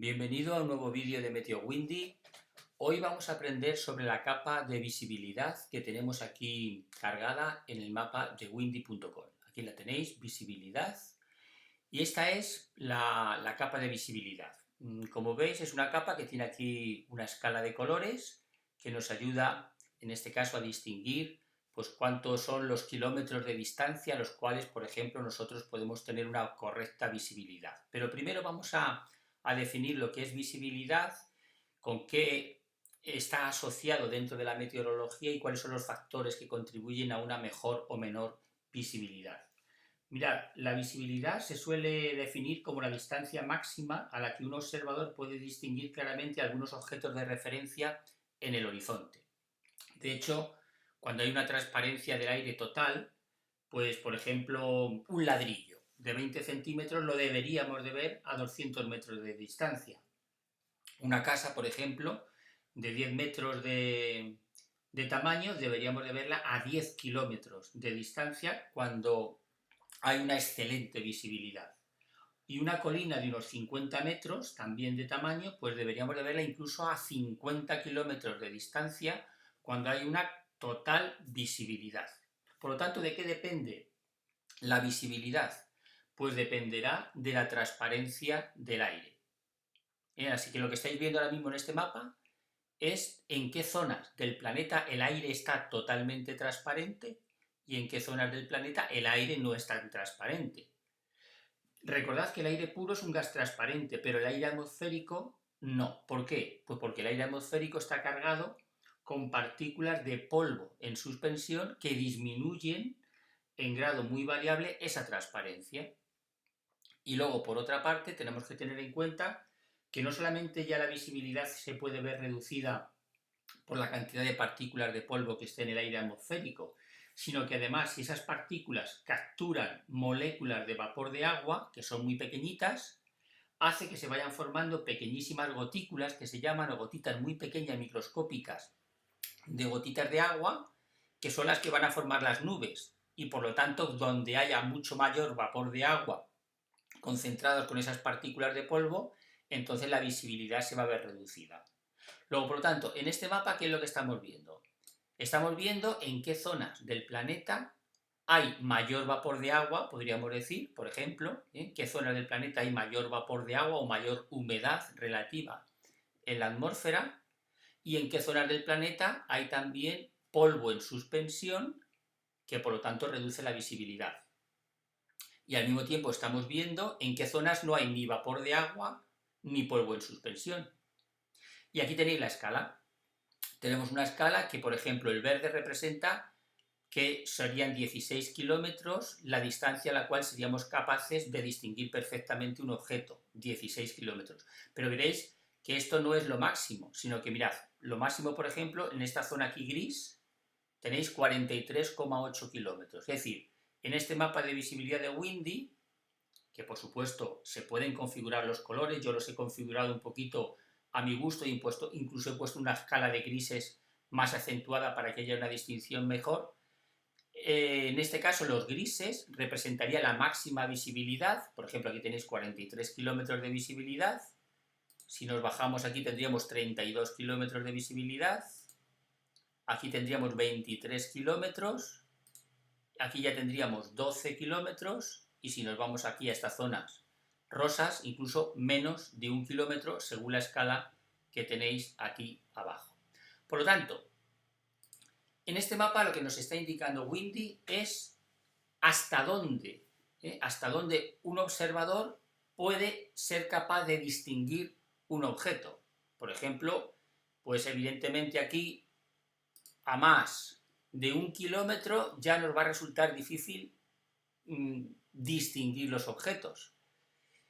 Bienvenido a un nuevo vídeo de Meteo Windy. Hoy vamos a aprender sobre la capa de visibilidad que tenemos aquí cargada en el mapa de windy.com. Aquí la tenéis, visibilidad, y esta es la capa de visibilidad. Como veis, es una capa que tiene aquí una escala de colores que nos ayuda, en este caso, a distinguir pues cuántos son los kilómetros de distancia a los cuales, por ejemplo, nosotros podemos tener una correcta visibilidad. Pero primero vamos a definir lo que es visibilidad, con qué está asociado dentro de la meteorología y cuáles son los factores que contribuyen a una mejor o menor visibilidad. Mirad, la visibilidad se suele definir como la distancia máxima a la que un observador puede distinguir claramente algunos objetos de referencia en el horizonte. De hecho, cuando hay una transparencia del aire total, pues por ejemplo un ladrillo de 20 centímetros lo deberíamos de ver a 200 metros de distancia. Una casa, por ejemplo, de 10 metros de tamaño, deberíamos de verla a 10 kilómetros de distancia cuando hay una excelente visibilidad. Y una colina de unos 50 metros, también de tamaño, pues deberíamos de verla incluso a 50 kilómetros de distancia cuando hay una total visibilidad. Por lo tanto, ¿de qué depende la visibilidad? Pues dependerá de la transparencia del aire. Así que lo que estáis viendo ahora mismo en este mapa es en qué zonas del planeta el aire está totalmente transparente y en qué zonas del planeta el aire no es tan transparente. Recordad que el aire puro es un gas transparente, pero el aire atmosférico no. ¿Por qué? Pues porque el aire atmosférico está cargado con partículas de polvo en suspensión que disminuyen en grado muy variable esa transparencia. Y luego, por otra parte, tenemos que tener en cuenta que no solamente ya la visibilidad se puede ver reducida por la cantidad de partículas de polvo que esté en el aire atmosférico, sino que además si esas partículas capturan moléculas de vapor de agua, que son muy pequeñitas, hace que se vayan formando pequeñísimas gotículas que se llaman, o gotitas muy pequeñas microscópicas de gotitas de agua, que son las que van a formar las nubes, y por lo tanto donde haya mucho mayor vapor de agua concentrados con esas partículas de polvo, entonces la visibilidad se va a ver reducida. Luego, por lo tanto, en este mapa, ¿qué es lo que estamos viendo? Estamos viendo en qué zonas del planeta hay mayor vapor de agua, podríamos decir, por ejemplo, en qué zonas del planeta hay mayor vapor de agua o mayor humedad relativa en la atmósfera, y en qué zonas del planeta hay también polvo en suspensión, que por lo tanto reduce la visibilidad. Y al mismo tiempo estamos viendo en qué zonas no hay ni vapor de agua ni polvo en suspensión. Y aquí tenéis la escala. Tenemos una escala que, por ejemplo, el verde representa que serían 16 kilómetros la distancia a la cual seríamos capaces de distinguir perfectamente un objeto, 16 kilómetros. Pero veréis que esto no es lo máximo, sino que mirad, lo máximo, por ejemplo, en esta zona aquí gris, tenéis 43,8 kilómetros. Es decir, en este mapa de visibilidad de Windy, que por supuesto se pueden configurar los colores, yo los he configurado un poquito a mi gusto y incluso he puesto una escala de grises más acentuada para que haya una distinción mejor. En este caso los grises representaría la máxima visibilidad, por ejemplo aquí tenéis 43 kilómetros de visibilidad, si nos bajamos aquí tendríamos 32 kilómetros de visibilidad, aquí tendríamos 23 kilómetros, aquí ya tendríamos 12 kilómetros, y si nos vamos aquí a estas zonas rosas, incluso menos de 1 kilómetro según la escala que tenéis aquí abajo. Por lo tanto, en este mapa lo que nos está indicando Windy es hasta dónde un observador puede ser capaz de distinguir un objeto. Por ejemplo, pues evidentemente aquí a más de 1 kilómetro ya nos va a resultar difícil distinguir los objetos.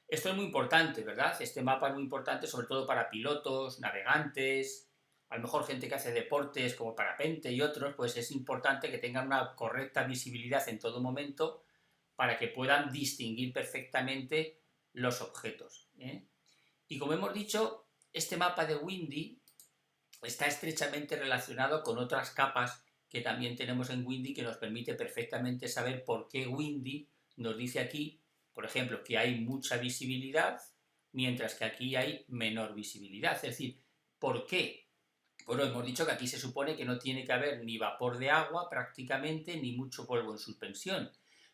Esto es muy importante, ¿verdad? Este mapa es muy importante sobre todo para pilotos, navegantes, a lo mejor gente que hace deportes como parapente y otros, pues es importante que tengan una correcta visibilidad en todo momento para que puedan distinguir perfectamente los objetos. Y como hemos dicho, este mapa de Windy está estrechamente relacionado con otras capas que también tenemos en Windy que nos permite perfectamente saber por qué Windy nos dice aquí, por ejemplo, que hay mucha visibilidad mientras que aquí hay menor visibilidad. Es decir, ¿por qué? Bueno, hemos dicho que aquí se supone que no tiene que haber ni vapor de agua prácticamente, ni mucho polvo en suspensión,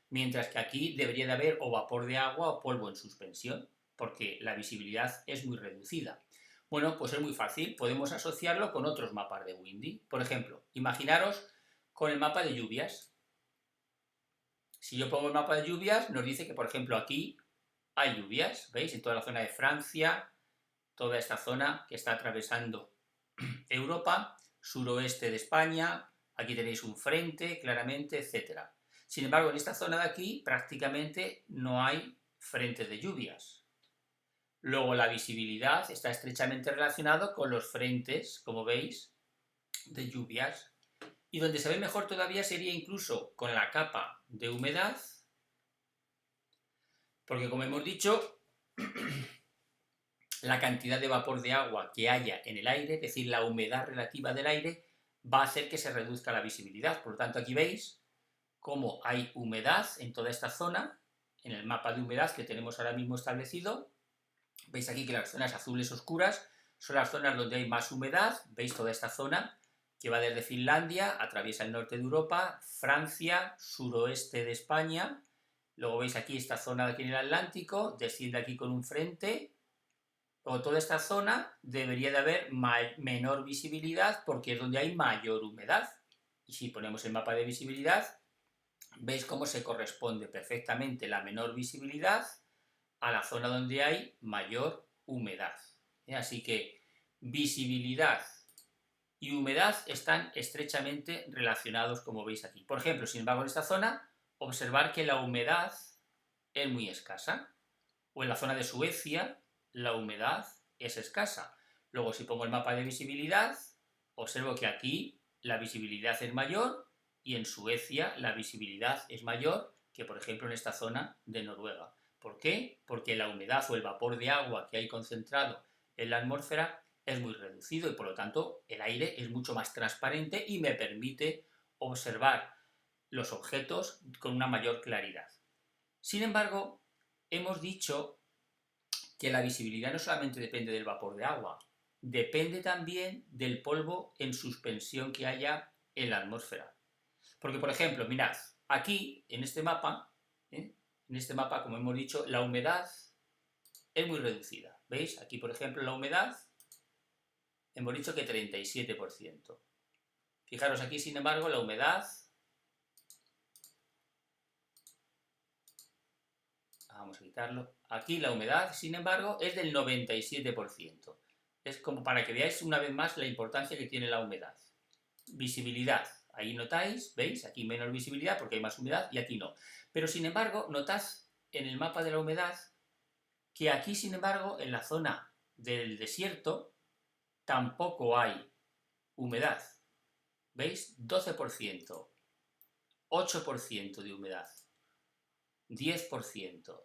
mientras que aquí debería de haber o vapor de agua o polvo en suspensión, porque la visibilidad es muy reducida. Bueno, pues es muy fácil, podemos asociarlo con otros mapas de Windy. Por ejemplo, imaginaros con el mapa de lluvias. Si yo pongo el mapa de lluvias, nos dice que, por ejemplo, aquí hay lluvias, ¿veis? En toda la zona de Francia, toda esta zona que está atravesando Europa, suroeste de España, aquí tenéis un frente, claramente, etc. Sin embargo, en esta zona de aquí prácticamente no hay frentes de lluvias. Luego la visibilidad está estrechamente relacionado con los frentes, como veis, de lluvias. Y donde se ve mejor todavía sería incluso con la capa de humedad, porque como hemos dicho, la cantidad de vapor de agua que haya en el aire, es decir, la humedad relativa del aire, va a hacer que se reduzca la visibilidad. Por lo tanto, aquí veis cómo hay humedad en toda esta zona, en el mapa de humedad que tenemos ahora mismo establecido. Veis aquí que las zonas azules oscuras son las zonas donde hay más humedad. Veis toda esta zona que va desde Finlandia, atraviesa el norte de Europa, Francia, suroeste de España. Luego veis aquí esta zona de aquí en el Atlántico, desciende aquí con un frente. Luego toda esta zona debería de haber menor visibilidad porque es donde hay mayor humedad. Y si ponemos el mapa de visibilidad, veis cómo se corresponde perfectamente la menor visibilidad a la zona donde hay mayor humedad. Así que visibilidad y humedad están estrechamente relacionados, como veis aquí. Por ejemplo, sin embargo, en esta zona, observar que la humedad es muy escasa. O en la zona de Suecia, la humedad es escasa. Luego, si pongo el mapa de visibilidad, observo que aquí la visibilidad es mayor y en Suecia la visibilidad es mayor que, por ejemplo, en esta zona de Noruega. ¿Por qué? Porque la humedad o el vapor de agua que hay concentrado en la atmósfera es muy reducido y, por lo tanto, el aire es mucho más transparente y me permite observar los objetos con una mayor claridad. Sin embargo, hemos dicho que la visibilidad no solamente depende del vapor de agua, depende también del polvo en suspensión que haya en la atmósfera. Porque, por ejemplo, mirad, aquí, en este mapa, como hemos dicho, la humedad es muy reducida. ¿Veis? Aquí, por ejemplo, la humedad, hemos dicho que 37%. Fijaros aquí, sin embargo, la humedad, vamos a quitarlo, aquí la humedad, sin embargo, es del 97%. Es como para que veáis una vez más la importancia que tiene la humedad. Visibilidad, ahí notáis, ¿veis? Aquí menos visibilidad porque hay más humedad y aquí no. Pero sin embargo, notad en el mapa de la humedad que aquí, sin embargo, en la zona del desierto, tampoco hay humedad. ¿Veis? 12%, 8% de humedad, 10%.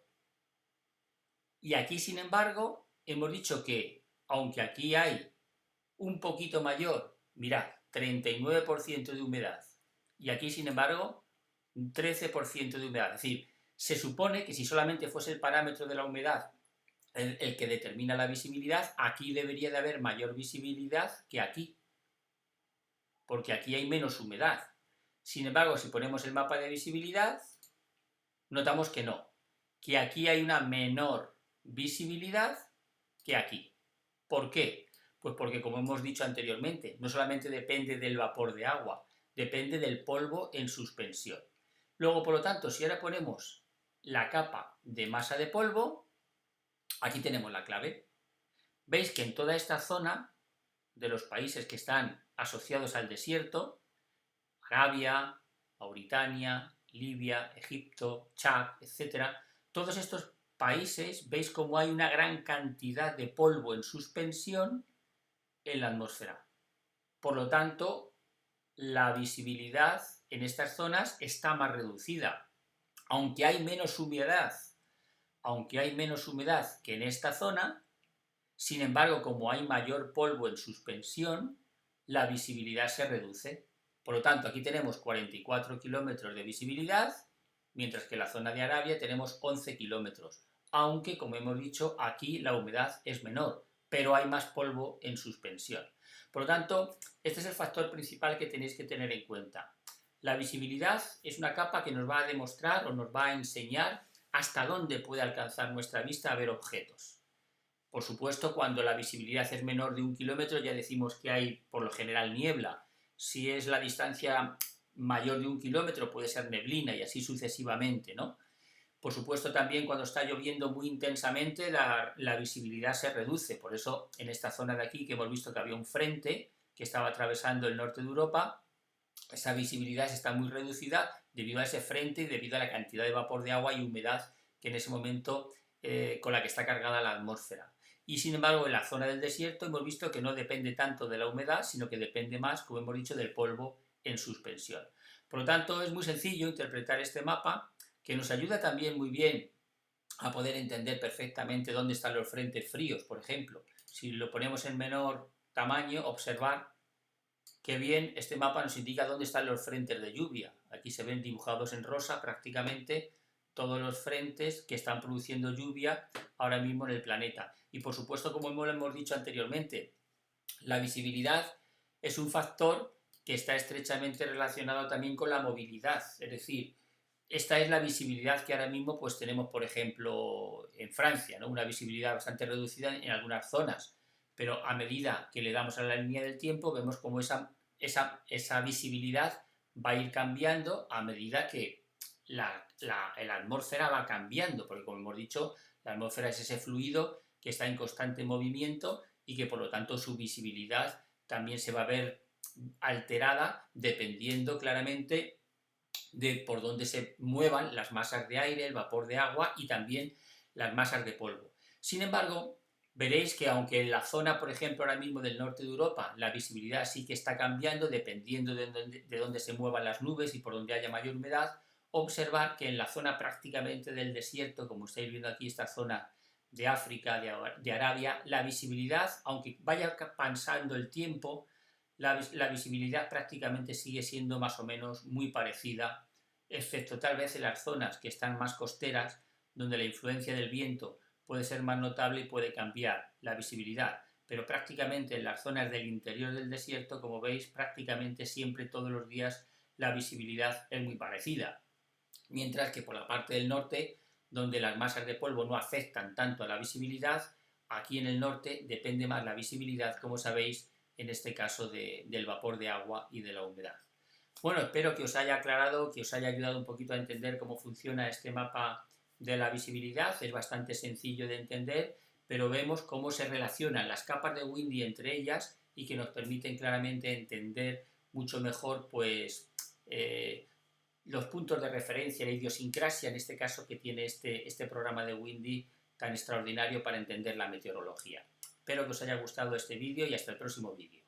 Y aquí, sin embargo, hemos dicho que, aunque aquí hay un poquito mayor, mirad, 39% de humedad, y aquí, sin embargo, 13% de humedad. Es decir, se supone que si solamente fuese el parámetro de la humedad el que determina la visibilidad, aquí debería de haber mayor visibilidad que aquí, porque aquí hay menos humedad. Sin embargo, si ponemos el mapa de visibilidad, notamos que no, que aquí hay una menor visibilidad que aquí. ¿Por qué? Pues porque, como hemos dicho anteriormente, no solamente depende del vapor de agua, depende del polvo en suspensión. Luego, por lo tanto, si ahora ponemos la capa de masa de polvo, aquí tenemos la clave. Veis que en toda esta zona de los países que están asociados al desierto, Arabia, Mauritania, Libia, Egipto, Chad, etc., todos estos países veis como hay una gran cantidad de polvo en suspensión en la atmósfera. Por lo tanto, la visibilidad en estas zonas está más reducida. Aunque hay menos humedad, que en esta zona, sin embargo, como hay mayor polvo en suspensión, la visibilidad se reduce. Por lo tanto, aquí tenemos 44 kilómetros de visibilidad, mientras que en la zona de Arabia tenemos 11 kilómetros. aunque, como hemos dicho, aquí la humedad es menor, pero hay más polvo en suspensión. Por lo tanto, este es el factor principal que tenéis que tener en cuenta. La visibilidad es una capa que nos va a demostrar o nos va a enseñar hasta dónde puede alcanzar nuestra vista a ver objetos. Por supuesto, cuando la visibilidad es menor de 1 kilómetro ya decimos que hay por lo general niebla. Si es la distancia mayor de 1 kilómetro puede ser neblina y así sucesivamente, ¿no? Por supuesto, también cuando está lloviendo muy intensamente la visibilidad se reduce. Por eso, en esta zona de aquí que hemos visto que había un frente que estaba atravesando el norte de Europa, esa visibilidad está muy reducida debido a ese frente y debido a la cantidad de vapor de agua y humedad que en ese momento con la que está cargada la atmósfera. Y sin embargo, en la zona del desierto hemos visto que no depende tanto de la humedad, sino que depende más, como hemos dicho, del polvo en suspensión. Por lo tanto, es muy sencillo interpretar este mapa, que nos ayuda también muy bien a poder entender perfectamente dónde están los frentes fríos, por ejemplo. Si lo ponemos en menor tamaño, observar que bien este mapa nos indica dónde están los frentes de lluvia. Aquí se ven dibujados en rosa prácticamente todos los frentes que están produciendo lluvia ahora mismo en el planeta. Y por supuesto, como hemos dicho anteriormente, la visibilidad es un factor que está estrechamente relacionado también con la movilidad. Es decir, esta es la visibilidad que ahora mismo pues tenemos, por ejemplo, en Francia, ¿no? Una visibilidad bastante reducida en algunas zonas, pero a medida que le damos a la línea del tiempo vemos cómo esa visibilidad va a ir cambiando a medida que la atmósfera va cambiando, porque como hemos dicho, la atmósfera es ese fluido que está en constante movimiento y que por lo tanto su visibilidad también se va a ver alterada dependiendo claramente de por dónde se muevan las masas de aire, el vapor de agua y también las masas de polvo. Sin embargo, veréis que aunque en la zona, por ejemplo, ahora mismo del norte de Europa, la visibilidad sí que está cambiando dependiendo de dónde se muevan las nubes y por donde haya mayor humedad, observar que en la zona prácticamente del desierto, como estáis viendo aquí, esta zona de África, de Arabia, la visibilidad, aunque vaya pasando el tiempo, la visibilidad prácticamente sigue siendo más o menos muy parecida, excepto tal vez en las zonas que están más costeras, donde la influencia del viento puede ser más notable y puede cambiar la visibilidad. Pero prácticamente en las zonas del interior del desierto, como veis, prácticamente siempre todos los días la visibilidad es muy parecida. Mientras que por la parte del norte, donde las masas de polvo no afectan tanto a la visibilidad, aquí en el norte depende más la visibilidad, como sabéis, en este caso del vapor de agua y de la humedad. Bueno, espero que os haya aclarado, que os haya ayudado un poquito a entender cómo funciona este mapa de la visibilidad. Es bastante sencillo de entender, pero vemos cómo se relacionan las capas de Windy entre ellas y que nos permiten claramente entender mucho mejor pues, los puntos de referencia, la idiosincrasia en este caso que tiene este programa de Windy tan extraordinario para entender la meteorología. Espero que os haya gustado este vídeo y hasta el próximo vídeo.